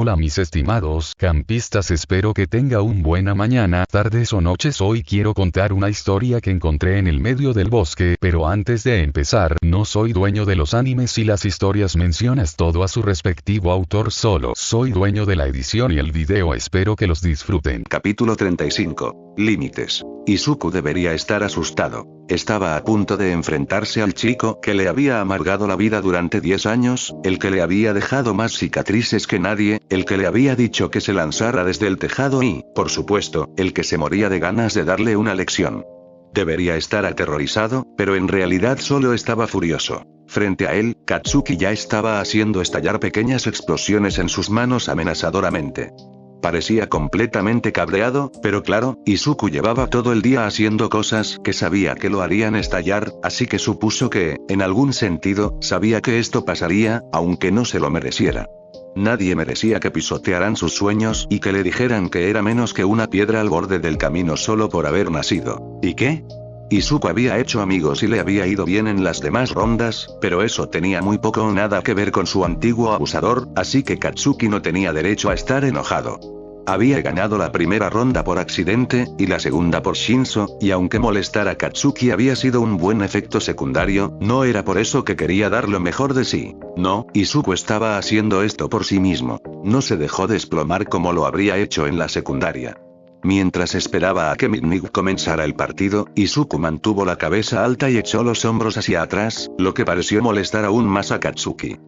Hola mis estimados campistas, espero que tenga un buena mañana, tardes o noches. Hoy quiero contar una historia que encontré en el medio del bosque, pero antes de empezar, no soy dueño de los animes y las historias, mencionas todo a su respectivo autor, solo soy dueño de la edición y el video. Espero que los disfruten. Capítulo 35. Límites. Izuku debería estar asustado. Estaba a punto de enfrentarse al chico que le había amargado la vida durante 10 años, el que le había dejado más cicatrices que nadie, el que le había dicho que se lanzara desde el tejado y, por supuesto, el que se moría de ganas de darle una lección. Debería estar aterrorizado, pero en realidad solo estaba furioso. Frente a él, Katsuki ya estaba haciendo estallar pequeñas explosiones en sus manos amenazadoramente. Parecía completamente cabreado, pero claro, Izuku llevaba todo el día haciendo cosas que sabía que lo harían estallar, así que supuso que, en algún sentido, sabía que esto pasaría, aunque no se lo mereciera. Nadie merecía que pisotearan sus sueños y que le dijeran que era menos que una piedra al borde del camino solo por haber nacido. ¿Y qué? Izuku había hecho amigos y le había ido bien en las demás rondas, pero eso tenía muy poco o nada que ver con su antiguo abusador, así que Katsuki no tenía derecho a estar enojado. Había ganado la primera ronda por accidente, y la segunda por Shinzo, y aunque molestar a Katsuki había sido un buen efecto secundario, no era por eso que quería dar lo mejor de sí. No, Izuku estaba haciendo esto por sí mismo. No se dejó desplomar como lo habría hecho en la secundaria. Mientras esperaba a que Midnight comenzara el partido, Izuku mantuvo la cabeza alta y echó los hombros hacia atrás, lo que pareció molestar aún más a Katsuki.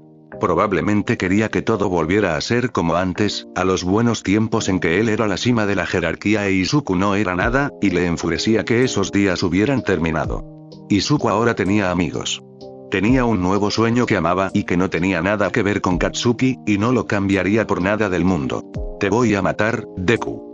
Probablemente quería que todo volviera a ser como antes, a los buenos tiempos en que él era la cima de la jerarquía e Izuku no era nada, y le enfurecía que esos días hubieran terminado. Izuku ahora tenía amigos. Tenía un nuevo sueño que amaba y que no tenía nada que ver con Katsuki, y no lo cambiaría por nada del mundo. Te voy a matar, Deku.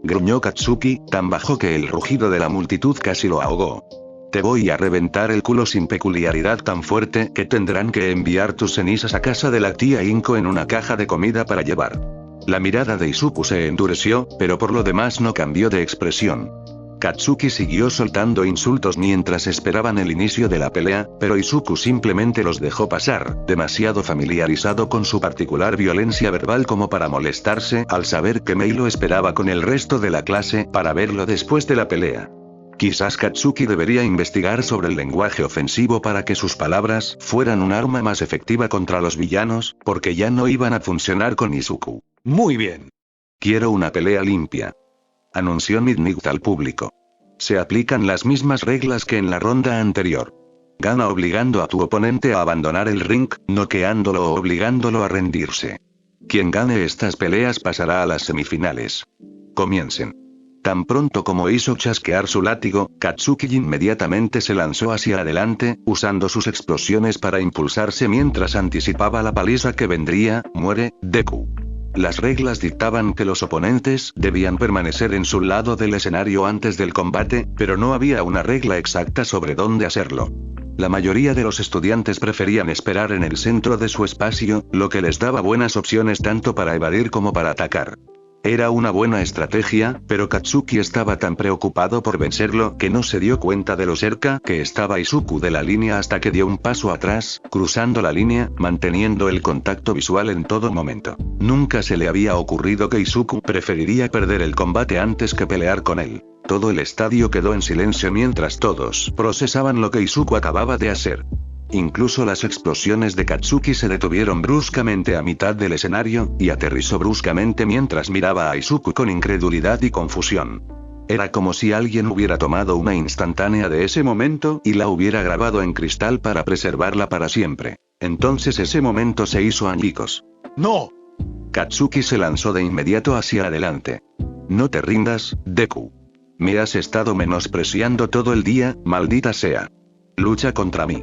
Gruñó Katsuki, tan bajo que el rugido de la multitud casi lo ahogó. Te voy a reventar el culo sin peculiaridad tan fuerte que tendrán que enviar tus cenizas a casa de la tía Inko en una caja de comida para llevar. La mirada de Izuku se endureció, pero por lo demás no cambió de expresión. Katsuki siguió soltando insultos mientras esperaban el inicio de la pelea, pero Izuku simplemente los dejó pasar, demasiado familiarizado con su particular violencia verbal como para molestarse al saber que Mei lo esperaba con el resto de la clase para verlo después de la pelea. Quizás Katsuki debería investigar sobre el lenguaje ofensivo para que sus palabras fueran un arma más efectiva contra los villanos, porque ya no iban a funcionar con Izuku. Muy bien. Quiero una pelea limpia, anunció Midnight al público. Se aplican las mismas reglas que en la ronda anterior. Gana obligando a tu oponente a abandonar el ring, noqueándolo o obligándolo a rendirse. Quien gane estas peleas pasará a las semifinales. Comiencen. Tan pronto como hizo chasquear su látigo, Katsuki inmediatamente se lanzó hacia adelante, usando sus explosiones para impulsarse mientras anticipaba la paliza que vendría. Muere, Deku. Las reglas dictaban que los oponentes debían permanecer en su lado del escenario antes del combate, pero no había una regla exacta sobre dónde hacerlo. La mayoría de los estudiantes preferían esperar en el centro de su espacio, lo que les daba buenas opciones tanto para evadir como para atacar. Era una buena estrategia, pero Katsuki estaba tan preocupado por vencerlo que no se dio cuenta de lo cerca que estaba Izuku de la línea hasta que dio un paso atrás, cruzando la línea, manteniendo el contacto visual en todo momento. Nunca se le había ocurrido que Izuku preferiría perder el combate antes que pelear con él. Todo el estadio quedó en silencio mientras todos procesaban lo que Izuku acababa de hacer. Incluso las explosiones de Katsuki se detuvieron bruscamente a mitad del escenario, y aterrizó bruscamente mientras miraba a Izuku con incredulidad y confusión. Era como si alguien hubiera tomado una instantánea de ese momento y la hubiera grabado en cristal para preservarla para siempre. Entonces ese momento se hizo añicos. ¡No! Katsuki se lanzó de inmediato hacia adelante. No te rindas, Deku. Me has estado menospreciando todo el día, maldita sea. Lucha contra mí.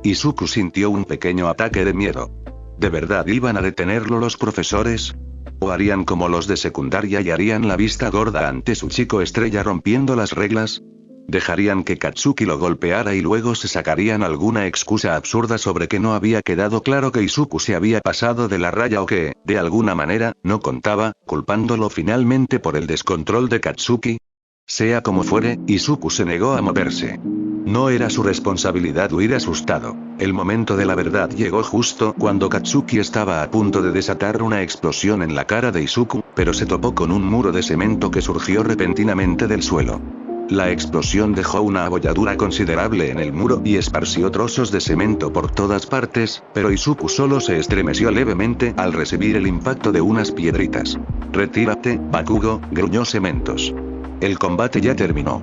Izuku sintió un pequeño ataque de miedo. ¿De verdad iban a detenerlo los profesores? ¿O harían como los de secundaria y harían la vista gorda ante su chico estrella rompiendo las reglas? ¿Dejarían que Katsuki lo golpeara y luego se sacarían alguna excusa absurda sobre que no había quedado claro que Izuku se había pasado de la raya o que, de alguna manera, no contaba, culpándolo finalmente por el descontrol de Katsuki? Sea como fuere, Izuku se negó a moverse. No era su responsabilidad huir asustado. El momento de la verdad llegó justo cuando Katsuki estaba a punto de desatar una explosión en la cara de Izuku, pero se topó con un muro de cemento que surgió repentinamente del suelo. La explosión dejó una abolladura considerable en el muro y esparció trozos de cemento por todas partes, pero Izuku solo se estremeció levemente al recibir el impacto de unas piedritas. «Retírate, Bakugo», gruñó Cementos. «El combate ya terminó.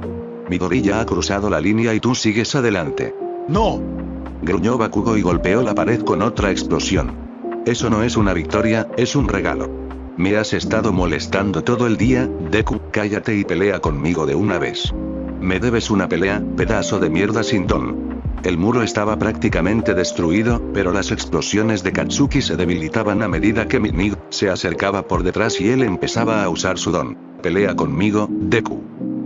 Midori ya ha cruzado la línea y tú sigues adelante». ¡No! Gruñó Bakugo y golpeó la pared con otra explosión. «Eso no es una victoria, es un regalo. Me has estado molestando todo el día, Deku, cállate y pelea conmigo de una vez. Me debes una pelea, pedazo de mierda sin don». El muro estaba prácticamente destruido, pero las explosiones de Katsuki se debilitaban a medida que Midnig se acercaba por detrás y él empezaba a usar su don. «Pelea conmigo, Deku.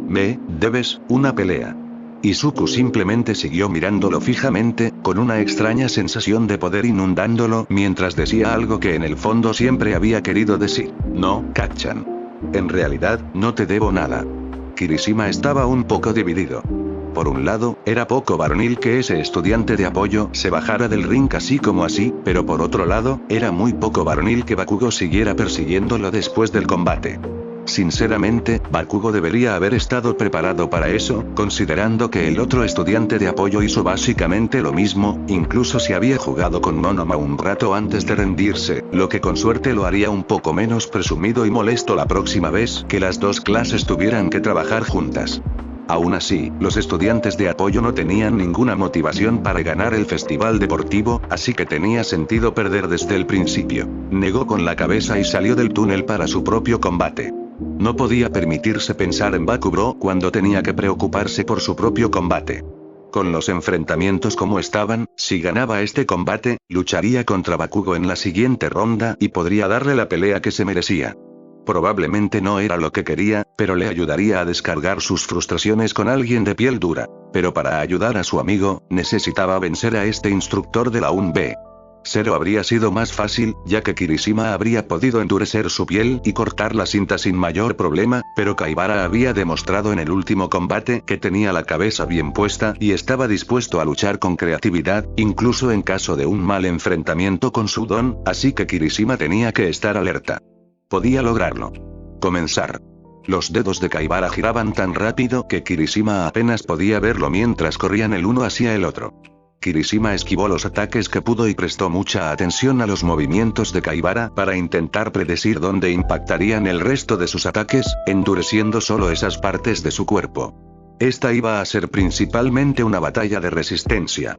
Me debes una pelea». Izuku simplemente siguió mirándolo fijamente, con una extraña sensación de poder inundándolo mientras decía algo que en el fondo siempre había querido decir. «No, Kacchan. En realidad, no te debo nada». Kirishima estaba un poco dividido. Por un lado, era poco varonil que ese estudiante de apoyo se bajara del ring así como así, pero por otro lado, era muy poco varonil que Bakugo siguiera persiguiéndolo después del combate. Sinceramente, Bakugo debería haber estado preparado para eso, considerando que el otro estudiante de apoyo hizo básicamente lo mismo, incluso si había jugado con Monoma un rato antes de rendirse, lo que con suerte lo haría un poco menos presumido y molesto la próxima vez que las dos clases tuvieran que trabajar juntas. Aún así, los estudiantes de apoyo no tenían ninguna motivación para ganar el festival deportivo, así que tenía sentido perder desde el principio. Negó con la cabeza y salió del túnel para su propio combate. No podía permitirse pensar en Bakugou cuando tenía que preocuparse por su propio combate. Con los enfrentamientos como estaban, si ganaba este combate, lucharía contra Bakugo en la siguiente ronda y podría darle la pelea que se merecía. Probablemente no era lo que quería, pero le ayudaría a descargar sus frustraciones con alguien de piel dura. Pero para ayudar a su amigo, necesitaba vencer a este instructor de la UNB. Zero habría sido más fácil, ya que Kirishima habría podido endurecer su piel y cortar la cinta sin mayor problema, pero Kaibara había demostrado en el último combate que tenía la cabeza bien puesta y estaba dispuesto a luchar con creatividad, incluso en caso de un mal enfrentamiento con su don, así que Kirishima tenía que estar alerta. Podía lograrlo. Comenzar. Los dedos de Kaibara giraban tan rápido que Kirishima apenas podía verlo mientras corrían el uno hacia el otro. Kirishima esquivó los ataques que pudo y prestó mucha atención a los movimientos de Kaibara para intentar predecir dónde impactarían el resto de sus ataques, endureciendo solo esas partes de su cuerpo. Esta iba a ser principalmente una batalla de resistencia.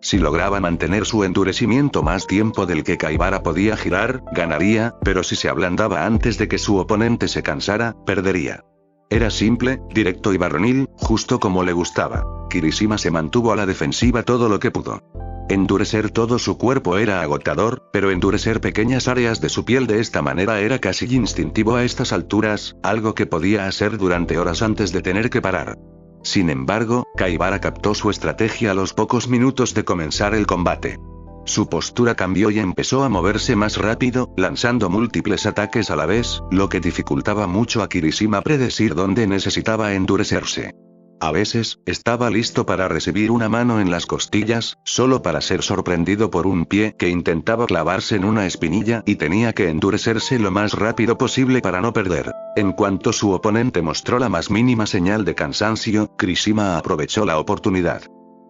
Si lograba mantener su endurecimiento más tiempo del que Kaibara podía girar, ganaría, pero si se ablandaba antes de que su oponente se cansara, perdería. Era simple, directo y varonil, justo como le gustaba. Kirishima se mantuvo a la defensiva todo lo que pudo. Endurecer todo su cuerpo era agotador, pero endurecer pequeñas áreas de su piel de esta manera era casi instintivo a estas alturas, algo que podía hacer durante horas antes de tener que parar. Sin embargo, Kaibara captó su estrategia a los pocos minutos de comenzar el combate. Su postura cambió y empezó a moverse más rápido, lanzando múltiples ataques a la vez, lo que dificultaba mucho a Kirishima predecir dónde necesitaba endurecerse. A veces, estaba listo para recibir una mano en las costillas, solo para ser sorprendido por un pie que intentaba clavarse en una espinilla y tenía que endurecerse lo más rápido posible para no perder. En cuanto su oponente mostró la más mínima señal de cansancio, Kirishima aprovechó la oportunidad.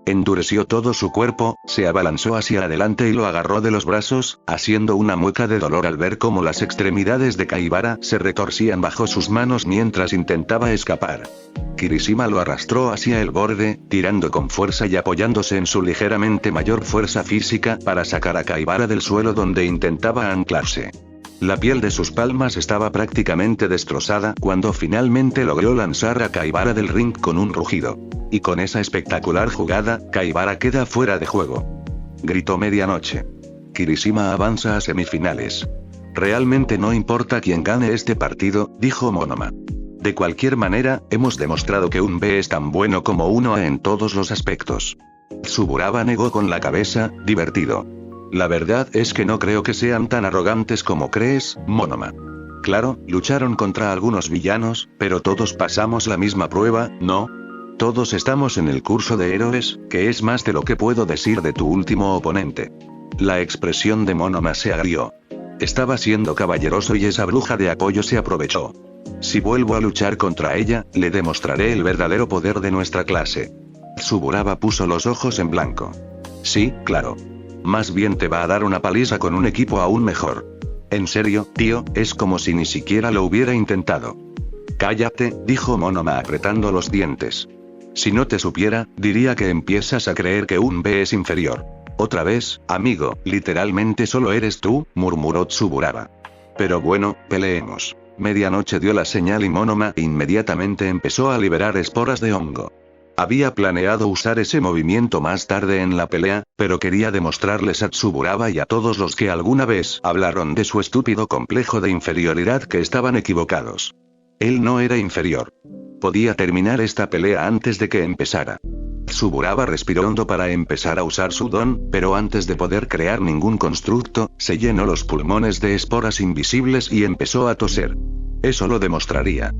Endureció todo su cuerpo, se abalanzó hacia adelante y lo agarró de los brazos, haciendo una mueca de dolor al ver cómo las extremidades de Kaibara se retorcían bajo sus manos mientras intentaba escapar. Kirishima lo arrastró hacia el borde, tirando con fuerza y apoyándose en su ligeramente mayor fuerza física para sacar a Kaibara del suelo donde intentaba anclarse. La piel de sus palmas estaba prácticamente destrozada cuando finalmente logró lanzar a Kaibara del ring con un rugido. Y con esa espectacular jugada, Kaibara queda fuera de juego. Gritó Medianoche. Kirishima avanza a semifinales. Realmente no importa quién gane este partido, dijo Monoma. De cualquier manera, hemos demostrado que un B es tan bueno como uno A en todos los aspectos. Tsuburaba negó con la cabeza, divertido. La verdad es que no creo que sean tan arrogantes como crees, Monoma. Claro, lucharon contra algunos villanos, pero todos pasamos la misma prueba, ¿no? Todos estamos en el curso de héroes, que es más de lo que puedo decir de tu último oponente. La expresión de Monoma se agrió. Estaba siendo caballeroso y esa bruja de apoyo se aprovechó. Si vuelvo a luchar contra ella, le demostraré el verdadero poder de nuestra clase. Tsuburaba puso los ojos en blanco. Sí, claro. Más bien te va a dar una paliza con un equipo aún mejor. En serio, tío, es como si ni siquiera lo hubiera intentado. Cállate, dijo Monoma apretando los dientes. Si no te supiera, diría que empiezas a creer que un B es inferior. Otra vez, amigo, literalmente solo eres tú, murmuró Tsuburaba. Pero bueno, peleemos. Medianoche dio la señal y Monoma inmediatamente empezó a liberar esporas de hongo. Había planeado usar ese movimiento más tarde en la pelea, pero quería demostrarles a Tsuburaba y a todos los que alguna vez hablaron de su estúpido complejo de inferioridad que estaban equivocados. Él no era inferior. Podía terminar esta pelea antes de que empezara. Tsuburaba respiró hondo para empezar a usar su don, pero antes de poder crear ningún constructo, se llenó los pulmones de esporas invisibles y empezó a toser. Eso lo demostraría.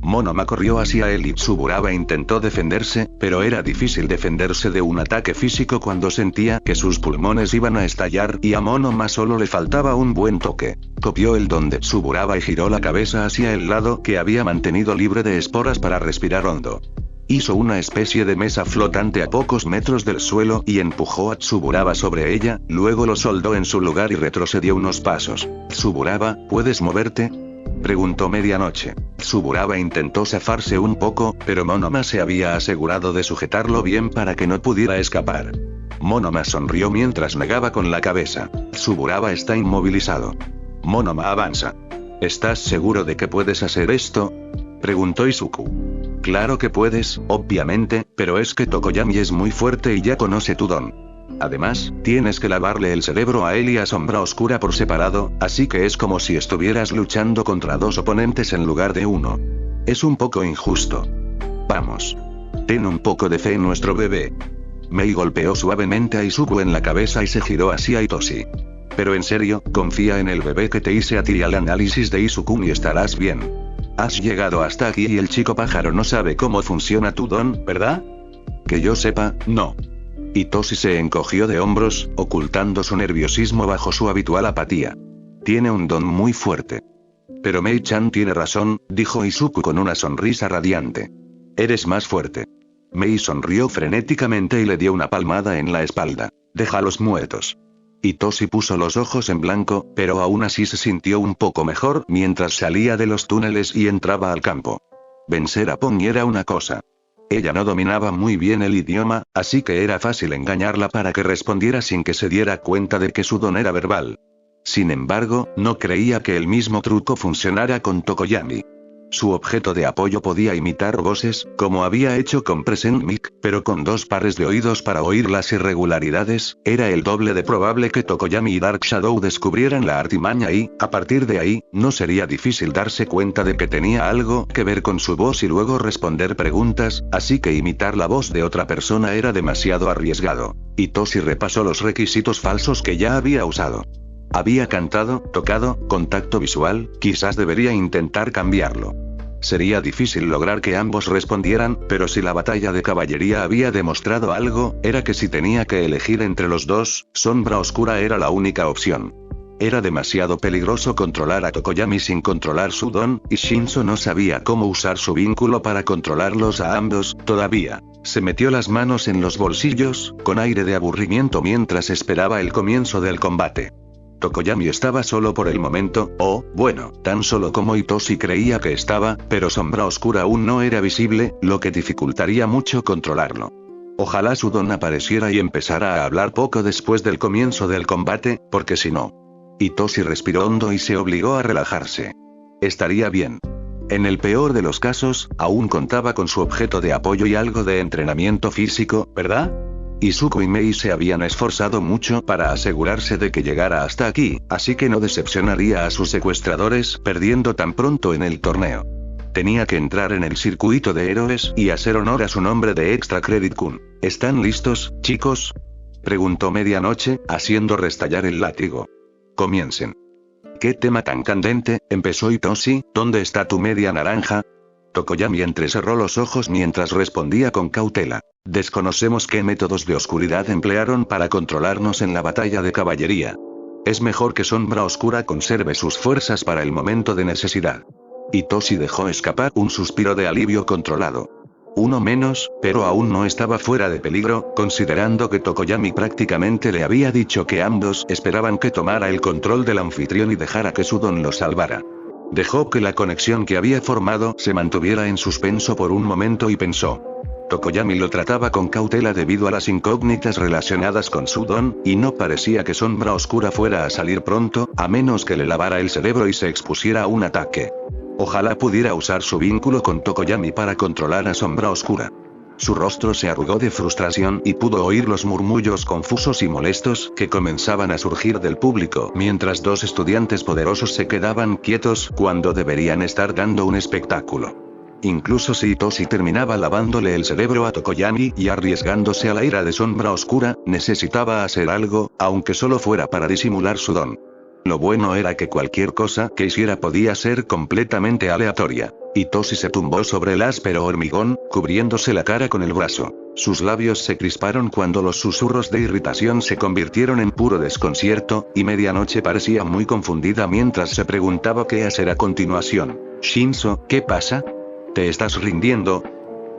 Monoma corrió hacia él y Tsuburaba intentó defenderse, pero era difícil defenderse de un ataque físico cuando sentía que sus pulmones iban a estallar y a Monoma solo le faltaba un buen toque. Copió el don de Tsuburaba y giró la cabeza hacia el lado que había mantenido libre de esporas para respirar hondo. Hizo una especie de mesa flotante a pocos metros del suelo y empujó a Tsuburaba sobre ella, luego lo soldó en su lugar y retrocedió unos pasos. Tsuburaba, ¿puedes moverte?, preguntó Medianoche. Tsuburaba intentó zafarse un poco, pero Monoma se había asegurado de sujetarlo bien para que no pudiera escapar. Monoma sonrió mientras negaba con la cabeza. Tsuburaba está inmovilizado. Monoma avanza. ¿Estás seguro de que puedes hacer esto?, preguntó Izuku. Claro que puedes, obviamente, pero es que Tokoyami es muy fuerte y ya conoce tu don. Además, tienes que lavarle el cerebro a él y a Sombra Oscura por separado, así que es como si estuvieras luchando contra dos oponentes en lugar de uno. Es un poco injusto. Vamos. Ten un poco de fe en nuestro bebé. Mei golpeó suavemente a Izuku en la cabeza y se giró hacia Itoshi. Pero en serio, confía en el bebé que te hice a ti y al análisis de Izuku y estarás bien. Has llegado hasta aquí y el chico pájaro no sabe cómo funciona tu don, ¿verdad? Que yo sepa, no. Itoshi se encogió de hombros, ocultando su nerviosismo bajo su habitual apatía. Tiene un don muy fuerte. Pero Mei-chan tiene razón, dijo Izuku con una sonrisa radiante. Eres más fuerte. Mei sonrió frenéticamente y le dio una palmada en la espalda. Déjalos muertos. Itoshi puso los ojos en blanco, pero aún así se sintió un poco mejor mientras salía de los túneles y entraba al campo. Vencer a Pony era una cosa. Ella no dominaba muy bien el idioma, así que era fácil engañarla para que respondiera sin que se diera cuenta de que su don era verbal. Sin embargo, no creía que el mismo truco funcionara con Tokoyami. Su objeto de apoyo podía imitar voces, como había hecho con Present Mic, pero con dos pares de oídos para oír las irregularidades, era el doble de probable que Tokoyami y Dark Shadow descubrieran la artimaña y, a partir de ahí, no sería difícil darse cuenta de que tenía algo que ver con su voz y luego responder preguntas, así que imitar la voz de otra persona era demasiado arriesgado. Itoshi repasó los requisitos falsos que ya había usado. Había cantado, tocado, contacto visual, quizás debería intentar cambiarlo. Sería difícil lograr que ambos respondieran, pero si la batalla de caballería había demostrado algo, era que si tenía que elegir entre los dos, Sombra Oscura era la única opción. Era demasiado peligroso controlar a Tokoyami sin controlar su don, y Shinzo no sabía cómo usar su vínculo para controlarlos a ambos, todavía. Se metió las manos en los bolsillos, con aire de aburrimiento mientras esperaba el comienzo del combate. Tokoyami estaba solo por el momento, o, bueno, tan solo como Itoshi creía que estaba, pero Sombra Oscura aún no era visible, lo que dificultaría mucho controlarlo. Ojalá su don apareciera y empezara a hablar poco después del comienzo del combate, porque si no. Itoshi respiró hondo y se obligó a relajarse. Estaría bien. En el peor de los casos, aún contaba con su objeto de apoyo y algo de entrenamiento físico, ¿verdad? Izuku y Mei se habían esforzado mucho para asegurarse de que llegara hasta aquí, así que no decepcionaría a sus secuestradores perdiendo tan pronto en el torneo. Tenía que entrar en el circuito de héroes y hacer honor a su nombre de Extra Credit Kun. ¿Están listos, chicos?, preguntó Medianoche, haciendo restallar el látigo. Comiencen. ¿Qué tema tan candente?, empezó Itoshi. ¿Dónde está tu media naranja? Tokoyami entrecerró los ojos mientras respondía con cautela. Desconocemos qué métodos de oscuridad emplearon para controlarnos en la batalla de caballería. Es mejor que Sombra Oscura conserve sus fuerzas para el momento de necesidad. Itoshi dejó escapar un suspiro de alivio controlado. Uno menos, pero aún no estaba fuera de peligro, considerando que Tokoyami prácticamente le había dicho que ambos esperaban que tomara el control del anfitrión y dejara que Sudon lo salvara. Dejó que la conexión que había formado se mantuviera en suspenso por un momento y pensó. Tokoyami lo trataba con cautela debido a las incógnitas relacionadas con Sudon, y no parecía que Sombra Oscura fuera a salir pronto, a menos que le lavara el cerebro y se expusiera a un ataque. Ojalá pudiera usar su vínculo con Tokoyami para controlar a Sombra Oscura. Su rostro se arrugó de frustración y pudo oír los murmullos confusos y molestos que comenzaban a surgir del público mientras dos estudiantes poderosos se quedaban quietos cuando deberían estar dando un espectáculo. Incluso si Itoshi terminaba lavándole el cerebro a Tokoyami y arriesgándose a la ira de Sombra Oscura, necesitaba hacer algo, aunque solo fuera para disimular su don. Lo bueno era que cualquier cosa que hiciera podía ser completamente aleatoria. Itoshi se tumbó sobre el áspero hormigón, cubriéndose la cara con el brazo. Sus labios se crisparon cuando los susurros de irritación se convirtieron en puro desconcierto, y Medianoche parecía muy confundida mientras se preguntaba qué hacer a continuación. Shinso, ¿qué pasa? ¿Te estás rindiendo?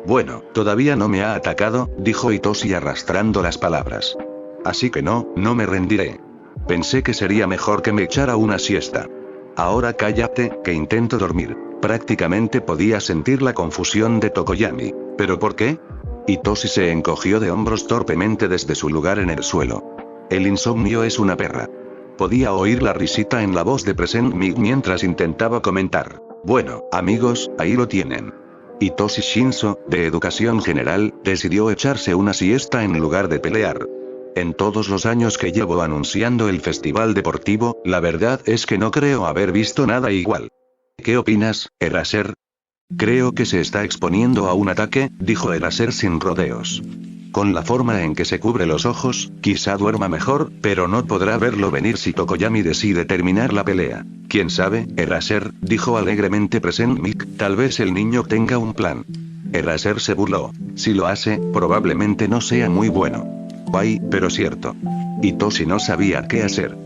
Bueno, todavía no me ha atacado, dijo Itoshi arrastrando las palabras. Así que no me rendiré. Pensé que sería mejor que me echara una siesta. Ahora cállate, que intento dormir. Prácticamente podía sentir la confusión de Tokoyami. ¿Pero por qué? Itoshi se encogió de hombros torpemente desde su lugar en el suelo. El insomnio es una perra. Podía oír la risita en la voz de Present Mig mientras intentaba comentar. Bueno, amigos, ahí lo tienen. Itoshi Shinso, de Educación General, decidió echarse una siesta en lugar de pelear. En todos los años que llevo anunciando el festival deportivo, la verdad es que no creo haber visto nada igual. ¿Qué opinas, Eraser? Creo que se está exponiendo a un ataque, dijo Eraser sin rodeos. Con la forma en que se cubre los ojos, quizá duerma mejor, pero no podrá verlo venir si Tokoyami decide terminar la pelea. ¿Quién sabe, Eraser? Dijo alegremente Present Mic, tal vez el niño tenga un plan. Eraser se burló. Si lo hace, probablemente no sea muy bueno. Guay, pero cierto. Itoshi no sabía qué hacer.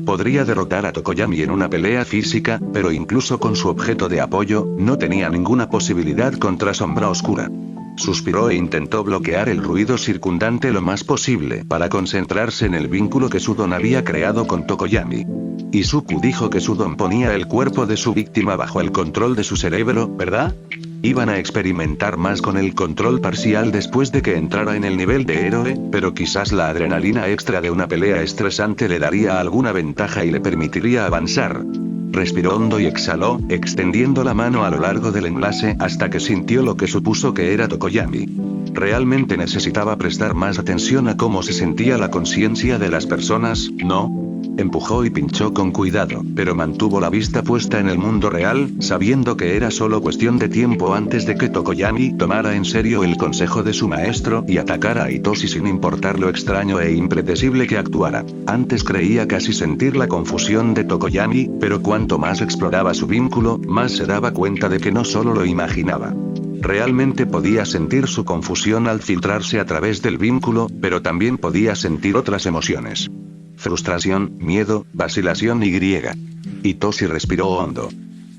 Podría derrotar a Tokoyami en una pelea física, pero incluso con su objeto de apoyo, no tenía ninguna posibilidad contra Sombra Oscura. Suspiró e intentó bloquear el ruido circundante lo más posible para concentrarse en el vínculo que Sudon había creado con Tokoyami. Izuku dijo que Sudon ponía el cuerpo de su víctima bajo el control de su cerebro, ¿verdad? Iban a experimentar más con el control parcial después de que entrara en el nivel de héroe, pero quizás la adrenalina extra de una pelea estresante le daría alguna ventaja y le permitiría avanzar. Respiró hondo y exhaló, extendiendo la mano a lo largo del enlace hasta que sintió lo que supuso que era Tokoyami. Realmente necesitaba prestar más atención a cómo se sentía la conciencia de las personas, ¿no? Empujó y pinchó con cuidado, pero mantuvo la vista puesta en el mundo real, sabiendo que era solo cuestión de tiempo antes de que Tokoyami tomara en serio el consejo de su maestro y atacara a Itoshi sin importar lo extraño e impredecible que actuara. Antes creía casi sentir la confusión de Tokoyami, pero cuanto más exploraba su vínculo, más se daba cuenta de que no solo lo imaginaba. Realmente podía sentir su confusión al filtrarse a través del vínculo, pero también podía sentir otras emociones. Frustración, miedo, vacilación y griega. Itoshi respiró hondo.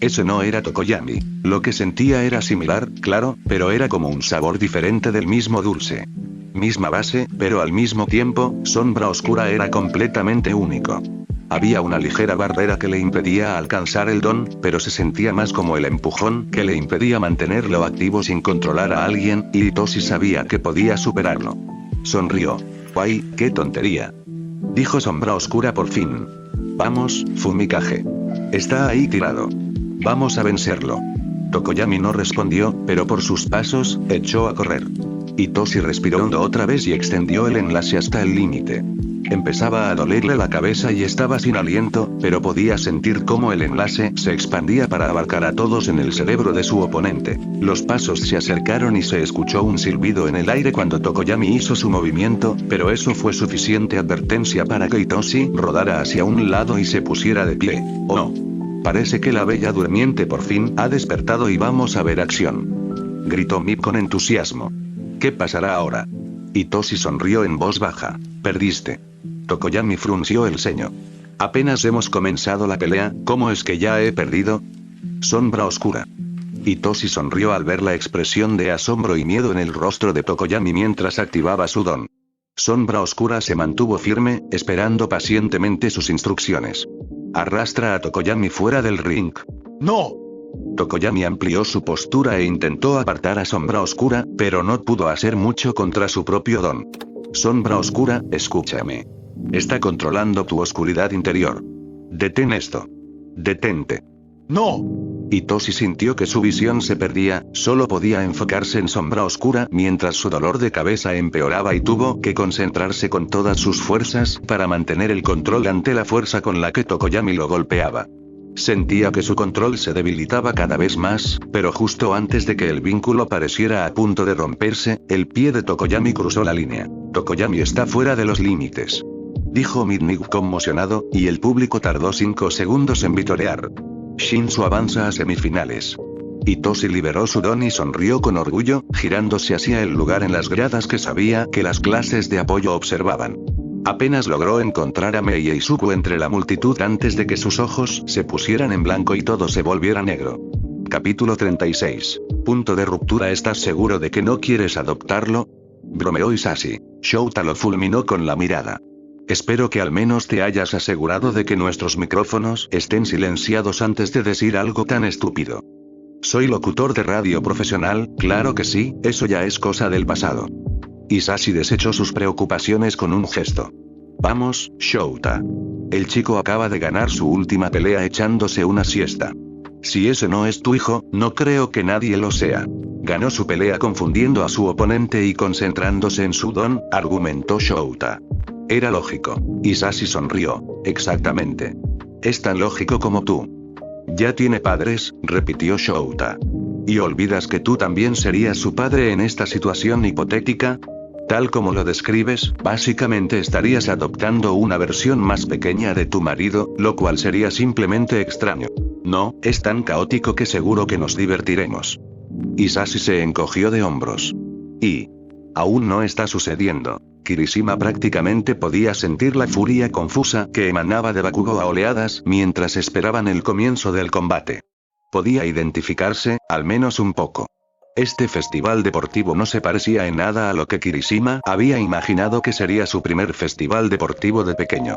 Ese no era Tokoyami. Lo que sentía era similar, claro, pero era como un sabor diferente del mismo dulce. Misma base, pero al mismo tiempo, Sombra Oscura era completamente único. Había una ligera barrera que le impedía alcanzar el don, pero se sentía más como el empujón que le impedía mantenerlo activo sin controlar a alguien, y Itoshi sabía que podía superarlo. Sonrió. ¡Guay, qué tontería! Dijo Sombra Oscura por fin. Vamos, Fumikage. Está ahí tirado. Vamos a vencerlo. Tokoyami no respondió, pero por sus pasos, echó a correr. Itoshi respiró hondo otra vez y extendió el enlace hasta el límite. Empezaba a dolerle la cabeza y estaba sin aliento, pero podía sentir cómo el enlace se expandía para abarcar a todos en el cerebro de su oponente. Los pasos se acercaron y se escuchó un silbido en el aire cuando Tokoyami hizo su movimiento, pero eso fue suficiente advertencia para que Itoshi rodara hacia un lado y se pusiera de pie. ¡Oh no! Parece que la bella durmiente por fin ha despertado y vamos a ver acción. Gritó Mip con entusiasmo. ¿Qué pasará ahora? Hitoshi sonrió en voz baja. Perdiste. Tokoyami frunció el ceño. Apenas hemos comenzado la pelea, ¿cómo es que ya he perdido? Sombra oscura. Hitoshi sonrió al ver la expresión de asombro y miedo en el rostro de Tokoyami mientras activaba su don. Sombra oscura se mantuvo firme, esperando pacientemente sus instrucciones. Arrastra a Tokoyami fuera del ring. ¡No! Tokoyami amplió su postura e intentó apartar a Sombra oscura, pero no pudo hacer mucho contra su propio don. Sombra oscura, escúchame. Está controlando tu oscuridad interior. Detén esto. Detente. ¡No! Hitoshi sintió que su visión se perdía, solo podía enfocarse en Sombra oscura mientras su dolor de cabeza empeoraba y tuvo que concentrarse con todas sus fuerzas para mantener el control ante la fuerza con la que Tokoyami lo golpeaba. Sentía que su control se debilitaba cada vez más, pero justo antes de que el vínculo pareciera a punto de romperse, el pie de Tokoyami cruzó la línea. Tokoyami está fuera de los límites. Dijo Midnight conmocionado, y el público tardó 5 segundos en vitorear. Shinsu avanza a semifinales. Hitoshi liberó su don y sonrió con orgullo, girándose hacia el lugar en las gradas que sabía que las clases de apoyo observaban. Apenas logró encontrar a Mei e Izuku entre la multitud antes de que sus ojos se pusieran en blanco y todo se volviera negro. Capítulo 36. Punto de ruptura. ¿Estás seguro de que no quieres adoptarlo? Bromeó Hisashi. Shouta lo fulminó con la mirada. Espero que al menos te hayas asegurado de que nuestros micrófonos estén silenciados antes de decir algo tan estúpido. Soy locutor de radio profesional, claro que sí, eso ya es cosa del pasado. Hisashi desechó sus preocupaciones con un gesto. Vamos, Shouta. El chico acaba de ganar su última pelea echándose una siesta. Si ese no es tu hijo, no creo que nadie lo sea. Ganó su pelea confundiendo a su oponente y concentrándose en su don, argumentó Shouta. Era lógico. Hisashi sonrió. Exactamente. Es tan lógico como tú. Ya tiene padres, repitió Shouta. ¿Y olvidas que tú también serías su padre en esta situación hipotética? Tal como lo describes, básicamente estarías adoptando una versión más pequeña de tu marido, lo cual sería simplemente extraño. No, es tan caótico que seguro que nos divertiremos. Hisashi se encogió de hombros. Y aún no está sucediendo. Kirishima prácticamente podía sentir la furia confusa que emanaba de Bakugo a oleadas mientras esperaban el comienzo del combate. Podía identificarse, al menos un poco. Este festival deportivo no se parecía en nada a lo que Kirishima había imaginado que sería su primer festival deportivo de pequeño.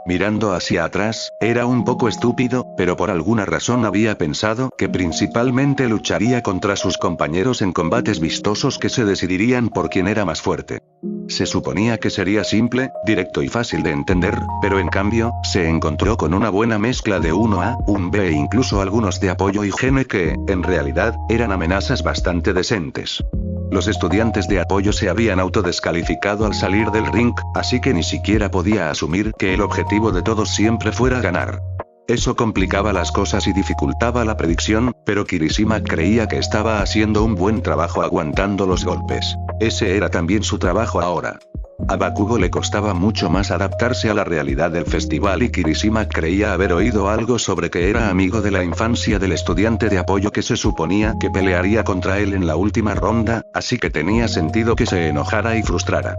Mirando hacia atrás, era un poco estúpido, pero por alguna razón había pensado que principalmente lucharía contra sus compañeros en combates vistosos que se decidirían por quién era más fuerte. Se suponía que sería simple, directo y fácil de entender, pero en cambio, se encontró con una buena mezcla de un A, un B e incluso algunos de apoyo y gene que, en realidad, eran amenazas bastante decentes. Los estudiantes de apoyo se habían autodescalificado al salir del ring, así que ni siquiera podía asumir que el objetivo de todos siempre fuera ganar. Eso complicaba las cosas y dificultaba la predicción, pero Kirishima creía que estaba haciendo un buen trabajo aguantando los golpes. Ese era también su trabajo ahora. A Bakugo le costaba mucho más adaptarse a la realidad del festival y Kirishima creía haber oído algo sobre que era amigo de la infancia del estudiante de apoyo que se suponía que pelearía contra él en la última ronda, así que tenía sentido que se enojara y frustrara.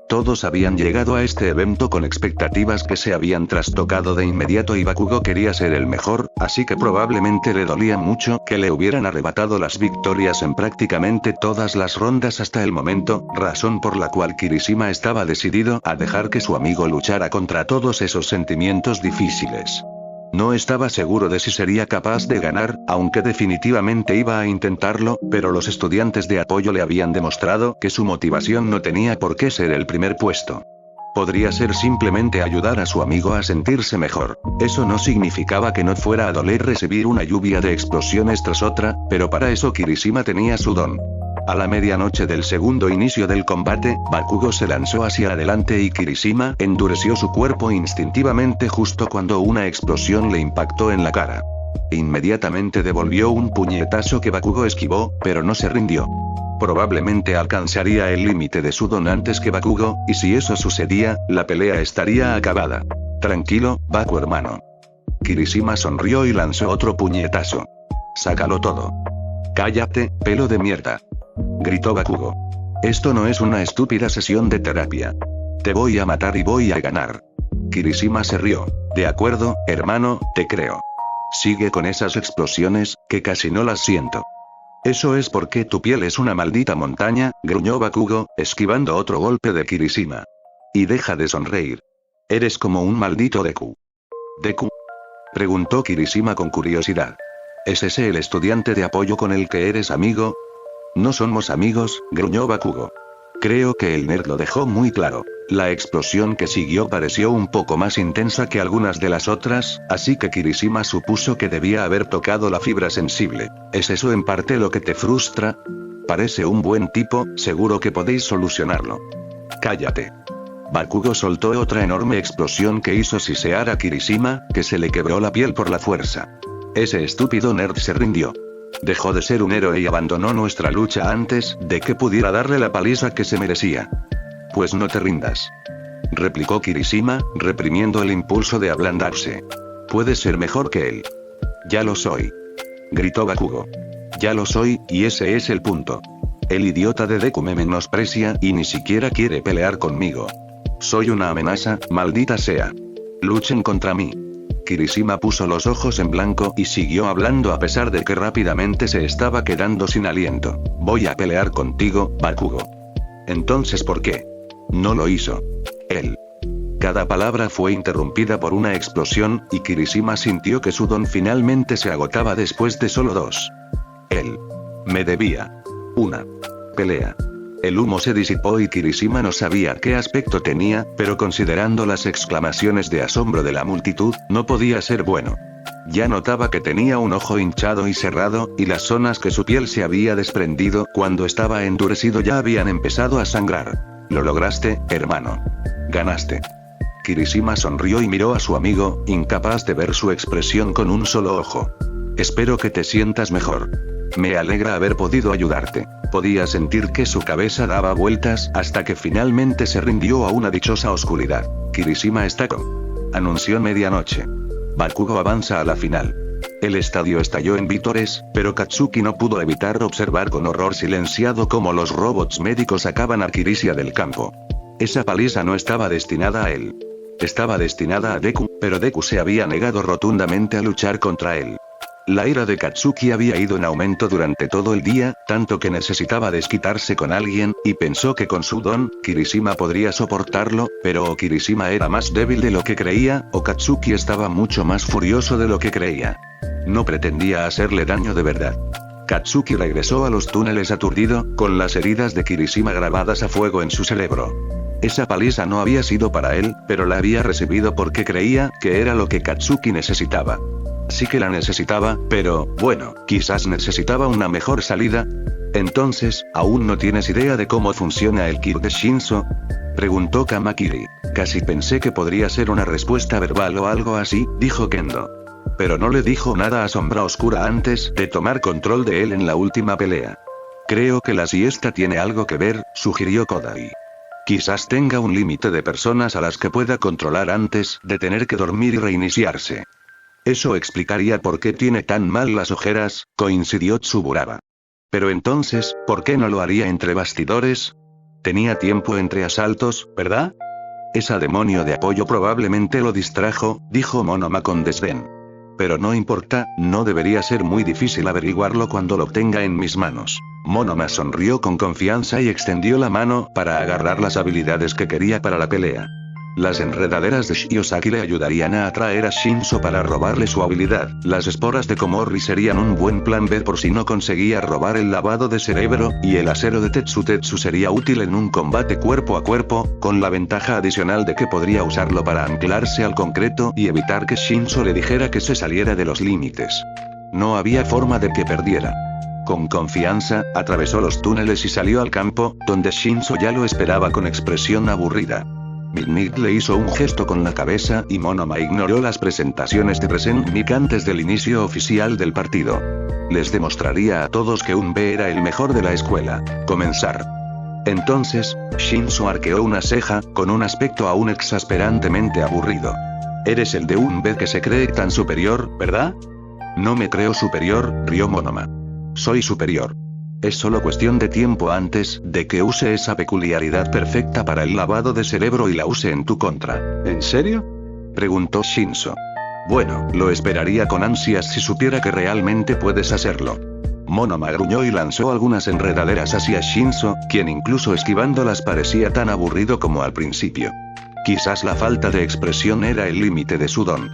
Todos habían llegado a este evento con expectativas que se habían trastocado de inmediato y Bakugo quería ser el mejor, así que probablemente le dolía mucho que le hubieran arrebatado las victorias en prácticamente todas las rondas hasta el momento, razón por la cual Kirishima estaba decidido a dejar que su amigo luchara contra todos esos sentimientos difíciles. No estaba seguro de si sería capaz de ganar, aunque definitivamente iba a intentarlo, pero los estudiantes de apoyo le habían demostrado que su motivación no tenía por qué ser el primer puesto. Podría ser simplemente ayudar a su amigo a sentirse mejor. Eso no significaba que no fuera a doler recibir una lluvia de explosiones tras otra, pero para eso Kirishima tenía su don. A la medianoche del segundo inicio del combate, Bakugo se lanzó hacia adelante y Kirishima endureció su cuerpo instintivamente justo cuando una explosión le impactó en la cara. Inmediatamente devolvió un puñetazo que Bakugo esquivó, pero no se rindió. Probablemente alcanzaría el límite de su don antes que Bakugo, y si eso sucedía, la pelea estaría acabada. Tranquilo, Baku hermano. Kirishima sonrió y lanzó otro puñetazo. Sácalo todo. Cállate, pelo de mierda. Gritó Bakugo. Esto no es una estúpida sesión de terapia. Te voy a matar y voy a ganar. Kirishima se rió. De acuerdo, hermano, te creo. Sigue con esas explosiones, que casi no las siento. Eso es porque tu piel es una maldita montaña, gruñó Bakugo, esquivando otro golpe de Kirishima. Y deja de sonreír. Eres como un maldito Deku. ¿Deku? Preguntó Kirishima con curiosidad. ¿Es ese el estudiante de apoyo con el que eres amigo? No somos amigos, gruñó Bakugo. Creo que el nerd lo dejó muy claro. La explosión que siguió pareció un poco más intensa que algunas de las otras, así que Kirishima supuso que debía haber tocado la fibra sensible. ¿Es eso en parte lo que te frustra? Parece un buen tipo, seguro que podéis solucionarlo. Cállate. Bakugo soltó otra enorme explosión que hizo sisear a Kirishima, que se le quebró la piel por la fuerza. Ese estúpido nerd se rindió. Dejó de ser un héroe y abandonó nuestra lucha antes de que pudiera darle la paliza que se merecía. Pues no te rindas. Replicó Kirishima, reprimiendo el impulso de ablandarse. Puedes ser mejor que él. Ya lo soy. Gritó Bakugo. Ya lo soy, y ese es el punto. El idiota de Deku me menosprecia y ni siquiera quiere pelear conmigo. Soy una amenaza, maldita sea. Luchen contra mí. Kirishima puso los ojos en blanco y siguió hablando a pesar de que rápidamente se estaba quedando sin aliento. Voy a pelear contigo, Bakugo. Entonces, ¿por qué? No lo hizo. Él. Cada palabra fue interrumpida por una explosión, y Kirishima sintió que su don finalmente se agotaba después de solo 2. Él. Me debía una pelea. El humo se disipó y Kirishima no sabía qué aspecto tenía, pero considerando las exclamaciones de asombro de la multitud, no podía ser bueno. Ya notaba que tenía un ojo hinchado y cerrado, y las zonas que su piel se había desprendido cuando estaba endurecido ya habían empezado a sangrar. Lo lograste, hermano. Ganaste. Kirishima sonrió y miró a su amigo, incapaz de ver su expresión con un solo ojo. Espero que te sientas mejor. Me alegra haber podido ayudarte. Podía sentir que su cabeza daba vueltas hasta que finalmente se rindió a una dichosa oscuridad. Kirishima estacó. Anunció medianoche. Bakugo avanza a la final. El estadio estalló en vítores, pero Katsuki no pudo evitar observar con horror silenciado cómo los robots médicos sacaban a Kirishia del campo. Esa paliza no estaba destinada a él. Estaba destinada a Deku, pero Deku se había negado rotundamente a luchar contra él. La ira de Katsuki había ido en aumento durante todo el día, tanto que necesitaba desquitarse con alguien, y pensó que con su don, Kirishima podría soportarlo, pero o Kirishima era más débil de lo que creía, o Katsuki estaba mucho más furioso de lo que creía. No pretendía hacerle daño de verdad. Katsuki regresó a los túneles aturdido, con las heridas de Kirishima grabadas a fuego en su cerebro. Esa paliza no había sido para él, pero la había recibido porque creía que era lo que Katsuki necesitaba. Sí que la necesitaba, pero, bueno, quizás necesitaba una mejor salida. Entonces, ¿aún no tienes idea de cómo funciona el Ki de Shinso? Preguntó Kamakiri. Casi pensé que podría ser una respuesta verbal o algo así, dijo Kendo. Pero no le dijo nada a Sombra Oscura antes de tomar control de él en la última pelea. Creo que la siesta tiene algo que ver, sugirió Kodai. Quizás tenga un límite de personas a las que pueda controlar antes de tener que dormir y reiniciarse. Eso explicaría por qué tiene tan mal las ojeras, coincidió Tsuburaba. Pero entonces, ¿por qué no lo haría entre bastidores? Tenía tiempo entre asaltos, ¿verdad? Esa demonio de apoyo probablemente lo distrajo, dijo Monoma con desdén. Pero no importa, no debería ser muy difícil averiguarlo cuando lo tenga en mis manos. Monoma sonrió con confianza y extendió la mano para agarrar las habilidades que quería para la pelea. Las enredaderas de Shiosaki le ayudarían a atraer a Shinso para robarle su habilidad. Las esporas de Komori serían un buen plan B por si no conseguía robar el lavado de cerebro, y el acero de Tetsu sería útil en un combate cuerpo a cuerpo, con la ventaja adicional de que podría usarlo para anclarse al concreto y evitar que Shinso le dijera que se saliera de los límites. No había forma de que perdiera. Con confianza, atravesó los túneles y salió al campo, donde Shinso ya lo esperaba con expresión aburrida. Midnight le hizo un gesto con la cabeza y Monoma ignoró las presentaciones de Present Mic antes del inicio oficial del partido. Les demostraría a todos que un B era el mejor de la escuela. Comenzar. Entonces, Shinso arqueó una ceja, con un aspecto aún exasperantemente aburrido. Eres el de un B que se cree tan superior, ¿verdad? No me creo superior, rió Monoma. Soy superior. Es solo cuestión de tiempo antes de que use esa peculiaridad perfecta para el lavado de cerebro y la use en tu contra. ¿En serio?, preguntó Shinso. Bueno, lo esperaría con ansias si supiera que realmente puedes hacerlo. Monoma gruñó y lanzó algunas enredaderas hacia Shinso, quien incluso esquivándolas parecía tan aburrido como al principio. Quizás la falta de expresión era el límite de su don.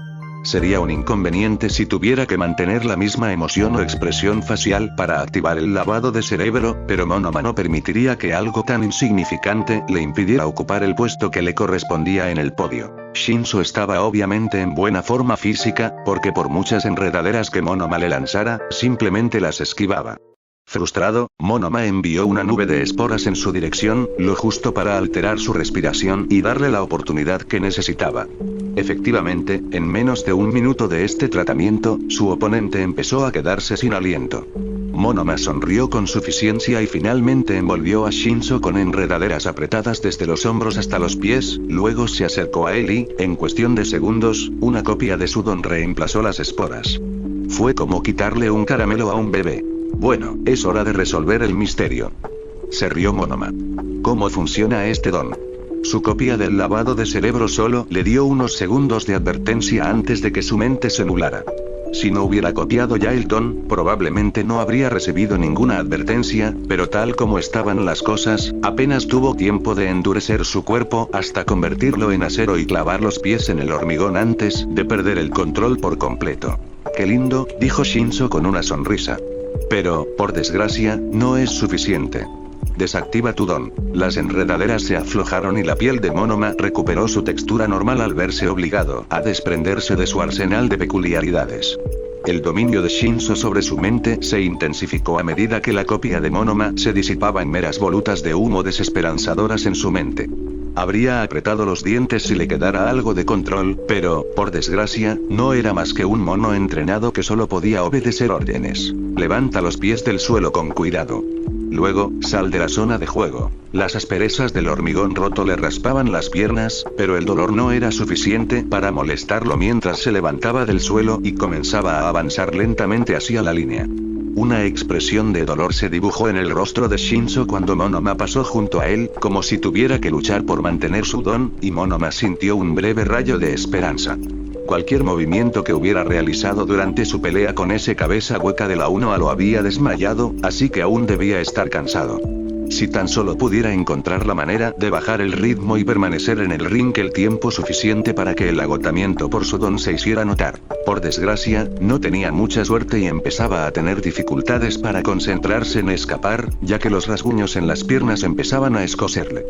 Sería un inconveniente si tuviera que mantener la misma emoción o expresión facial para activar el lavado de cerebro, pero Monoma no permitiría que algo tan insignificante le impidiera ocupar el puesto que le correspondía en el podio. Shinso estaba obviamente en buena forma física, porque por muchas enredaderas que Monoma le lanzara, simplemente las esquivaba. Frustrado, Monoma envió una nube de esporas en su dirección, lo justo para alterar su respiración y darle la oportunidad que necesitaba. Efectivamente, en menos de un minuto de este tratamiento, su oponente empezó a quedarse sin aliento. Monoma sonrió con suficiencia y finalmente envolvió a Shinso con enredaderas apretadas desde los hombros hasta los pies, luego se acercó a él y, en cuestión de segundos, una copia de su don reemplazó las esporas. Fue como quitarle un caramelo a un bebé. Bueno, es hora de resolver el misterio. Se rió Monoma. ¿Cómo funciona este don? Su copia del lavado de cerebro solo le dio unos segundos de advertencia antes de que su mente se nublara. Si no hubiera copiado ya el don, probablemente no habría recibido ninguna advertencia, pero tal como estaban las cosas, apenas tuvo tiempo de endurecer su cuerpo hasta convertirlo en acero y clavar los pies en el hormigón antes de perder el control por completo. «Qué lindo», dijo Shinso con una sonrisa. Pero, por desgracia, no es suficiente. Desactiva tu don. Las enredaderas se aflojaron y la piel de Monoma recuperó su textura normal al verse obligado a desprenderse de su arsenal de peculiaridades. El dominio de Shinso sobre su mente se intensificó a medida que la copia de Monoma se disipaba en meras volutas de humo desesperanzadoras en su mente. Habría apretado los dientes si le quedara algo de control, pero, por desgracia, no era más que un mono entrenado que solo podía obedecer órdenes. Levanta los pies del suelo con cuidado. Luego, sal de la zona de juego. Las asperezas del hormigón roto le raspaban las piernas, pero el dolor no era suficiente para molestarlo mientras se levantaba del suelo y comenzaba a avanzar lentamente hacia la línea. Una expresión de dolor se dibujó en el rostro de Shinso cuando Monoma pasó junto a él, como si tuviera que luchar por mantener su don, y Monoma sintió un breve rayo de esperanza. Cualquier movimiento que hubiera realizado durante su pelea con ese cabeza hueca de la 1A lo había desmayado, así que aún debía estar cansado. Si tan solo pudiera encontrar la manera de bajar el ritmo y permanecer en el ring el tiempo suficiente para que el agotamiento por su don se hiciera notar. Por desgracia, no tenía mucha suerte y empezaba a tener dificultades para concentrarse en escapar, ya que los rasguños en las piernas empezaban a escocerle.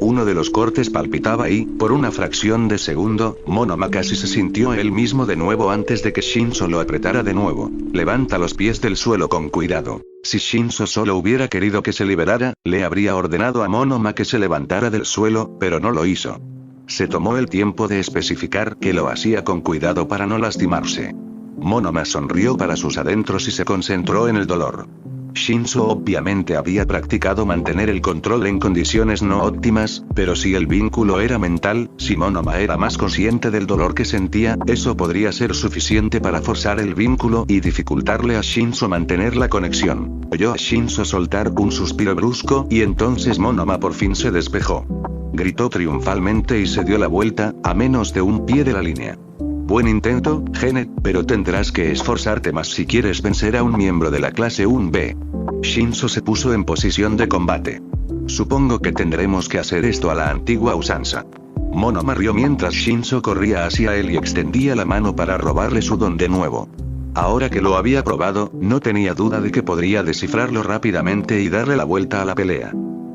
Uno de los cortes palpitaba y, por una fracción de segundo, Monoma casi se sintió él mismo de nuevo antes de que Shinso lo apretara de nuevo. Levanta los pies del suelo con cuidado. Si Shinso solo hubiera querido que se liberara, le habría ordenado a Monoma que se levantara del suelo, pero no lo hizo. Se tomó el tiempo de especificar que lo hacía con cuidado para no lastimarse. Monoma sonrió para sus adentros y se concentró en el dolor. Shinso obviamente había practicado mantener el control en condiciones no óptimas, pero si el vínculo era mental, si Monoma era más consciente del dolor que sentía, eso podría ser suficiente para forzar el vínculo y dificultarle a Shinso mantener la conexión. Oyó a Shinso soltar un suspiro brusco y entonces Monoma por fin se despejó. Gritó triunfalmente y se dio la vuelta, a menos de un pie de la línea. Buen intento, Genet, pero tendrás que esforzarte más si quieres vencer a un miembro de la clase 1B. Shinso se puso en posición de combate. Supongo que tendremos que hacer esto a la antigua usanza. Monoma rió mientras Shinso corría hacia él y extendía la mano para robarle su don de nuevo. Ahora que lo había probado, no tenía duda de que podría descifrarlo rápidamente y darle la vuelta a la pelea.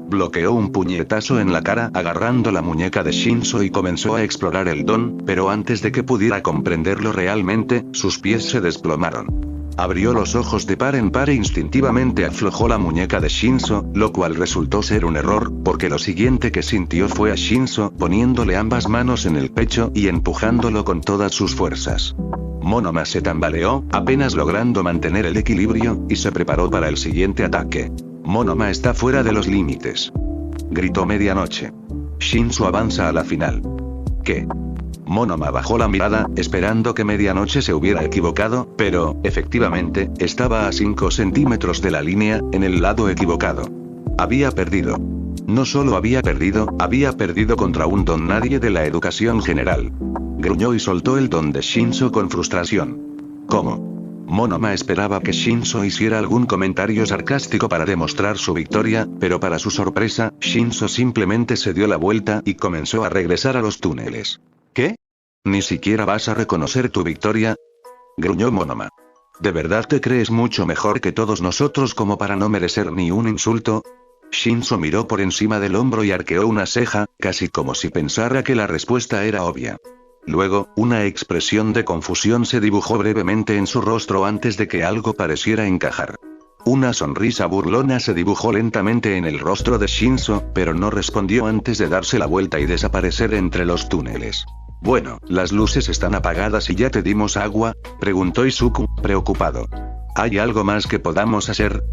Bloqueó un puñetazo en la cara agarrando la muñeca de Shinso y comenzó a explorar el don, pero antes de que pudiera comprenderlo realmente, sus pies se desplomaron. Abrió los ojos de par en par e instintivamente aflojó la muñeca de Shinso, lo cual resultó ser un error, porque lo siguiente que sintió fue a Shinso poniéndole ambas manos en el pecho y empujándolo con todas sus fuerzas. Monoma se tambaleó, apenas logrando mantener el equilibrio, y se preparó para el siguiente ataque. Monoma está fuera de los límites. Gritó medianoche. Shinso avanza a la final. ¿Qué? Monoma bajó la mirada, esperando que medianoche se hubiera equivocado, pero, efectivamente, estaba a 5 centímetros de la línea, en el lado equivocado. Había perdido. No solo había perdido contra un don nadie de la educación general. Gruñó y soltó el don de Shinso con frustración. ¿Cómo? Monoma esperaba que Shinso hiciera algún comentario sarcástico para demostrar su victoria, pero para su sorpresa, Shinso simplemente se dio la vuelta y comenzó a regresar a los túneles. ¿Qué? ¿Ni siquiera vas a reconocer tu victoria? Gruñó Monoma. ¿De verdad te crees mucho mejor que todos nosotros como para no merecer ni un insulto? Shinso miró por encima del hombro y arqueó una ceja, casi como si pensara que la respuesta era obvia. Luego, una expresión de confusión se dibujó brevemente en su rostro antes de que algo pareciera encajar. Una sonrisa burlona se dibujó lentamente en el rostro de Shinso, pero no respondió antes de darse la vuelta y desaparecer entre los túneles. Bueno, las luces están apagadas y ya te dimos agua, preguntó Izuku, preocupado. ¿Hay algo más que podamos hacer?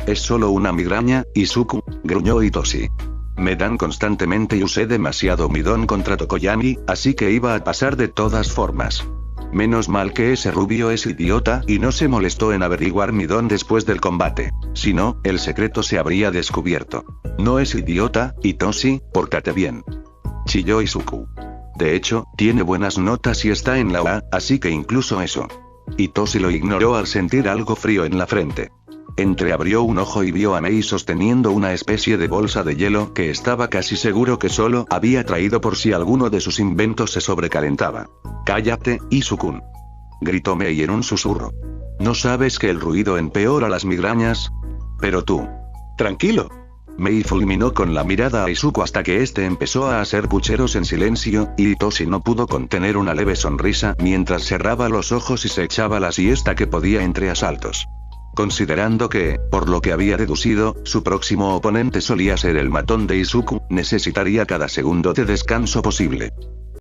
Es solo una migraña, Izuku, gruñó Hitoshi. Me dan constantemente y usé demasiado mi don contra Tokoyami, así que iba a pasar de todas formas. Menos mal que ese rubio es idiota y no se molestó en averiguar mi don después del combate. Si no, el secreto se habría descubierto. No es idiota, Hitoshi, pórtate bien. Chilló Izuku. De hecho, tiene buenas notas y está en la UA, así que incluso eso. Hitoshi lo ignoró al sentir algo frío en la frente. Entreabrió un ojo y vio a Mei sosteniendo una especie de bolsa de hielo que estaba casi seguro que solo había traído por si alguno de sus inventos se sobrecalentaba. «Cállate, Izuku», gritó Mei en un susurro. ¿No sabes que el ruido empeora las migrañas? Pero tú. Tranquilo. Mei fulminó con la mirada a Izuku hasta que este empezó a hacer pucheros en silencio, y Hitoshi no pudo contener una leve sonrisa mientras cerraba los ojos y se echaba la siesta que podía entre asaltos. Considerando que, por lo que había deducido, su próximo oponente solía ser el matón de Izuku, necesitaría cada segundo de descanso posible.